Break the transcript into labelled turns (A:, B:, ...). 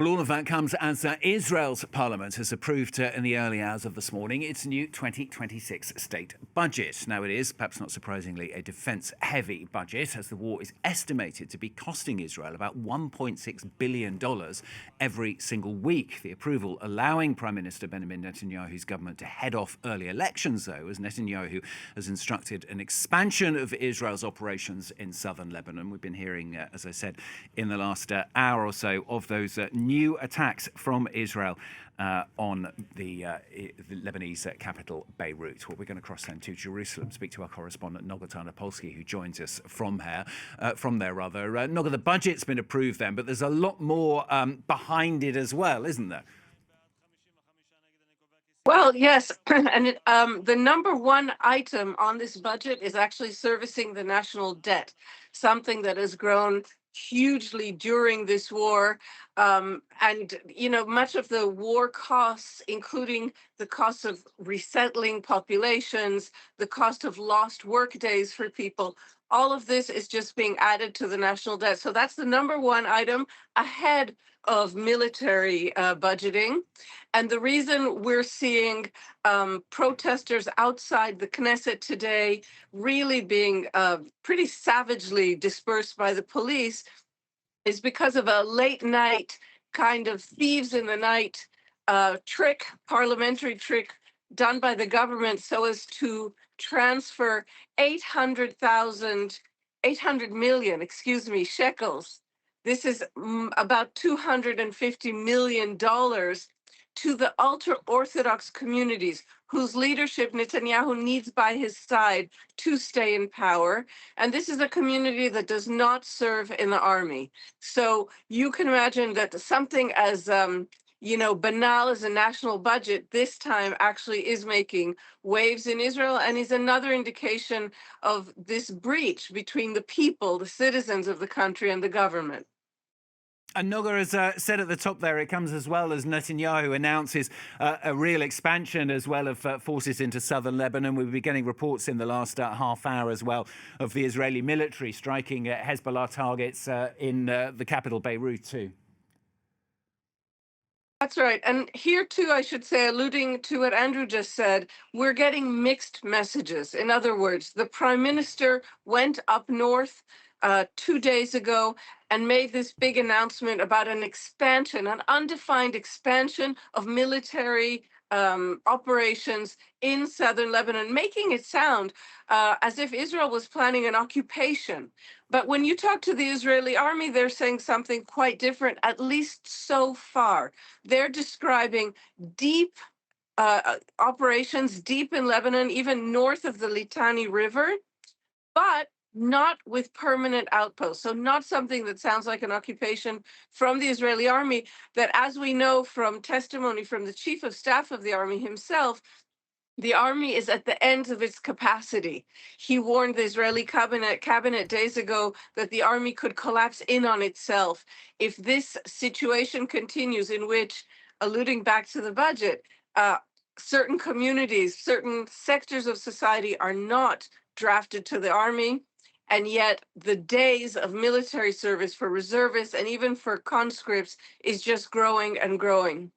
A: Well, all of that comes as Israel's parliament has approved in the early hours of this morning its new 2026 state budget. Now, it is, perhaps not surprisingly, a defence-heavy budget, as the war is estimated to be costing Israel about $1.6 billion every single week. The approval allowing Prime Minister Benjamin Netanyahu's government to head off early elections, though, as Netanyahu has instructed an expansion of Israel's operations in southern Lebanon. We've been hearing, as I said, in the last hour or so of those new attacks from Israel on the Lebanese capital, Beirut. Well, we're going to cross then to Jerusalem, speak to our correspondent Noga Tarnopolsky, who joins us from there. Noga, the budget's been approved then, but there's a lot more behind it as well, isn't there?
B: Well, yes, and the number one item on this budget is actually servicing the national debt, something that has grown hugely during this war. Much of the war costs, including the cost of resettling populations, the cost of lost work days for people, all of this is just being added to the national debt. So that's the number one item ahead of military budgeting. And the reason we're seeing protesters outside the Knesset today really being pretty savagely dispersed by the police is because of a late night kind of thieves in the night parliamentary trick done by the government so as to transfer 800 million, shekels. This is about $250 million to the ultra-Orthodox communities whose leadership Netanyahu needs by his side to stay in power. And this is a community that does not serve in the army. So you can imagine that something as banal as a national budget this time actually is making waves in Israel, and is another indication of this breach between the people, the citizens of the country, and the government.
A: And Noga has said at the top there, it comes as well as Netanyahu announces a real expansion as well of forces into southern Lebanon. We've been getting reports in the last half hour as well of the Israeli military striking Hezbollah targets in the capital, Beirut, too.
B: That's right. And here, too, I should say, alluding to what Andrew just said, we're getting mixed messages. In other words, the prime minister went up north 2 days ago and made this big announcement about an expansion, an undefined expansion of military operations in southern Lebanon, making it sound as if Israel was planning an occupation. But when you talk to the Israeli army, they're saying something quite different, at least so far. They're describing deep operations deep in Lebanon, even north of the Litani River, but not with permanent outposts. So not something that sounds like an occupation from the Israeli army, that, as we know from testimony from the chief of staff of the army himself, the army is at the end of its capacity. He warned the Israeli cabinet days ago that the army could collapse in on itself if this situation continues, in which, alluding back to the budget, certain communities, certain sectors of society are not drafted to the army, and yet the days of military service for reservists and even for conscripts is just growing and growing.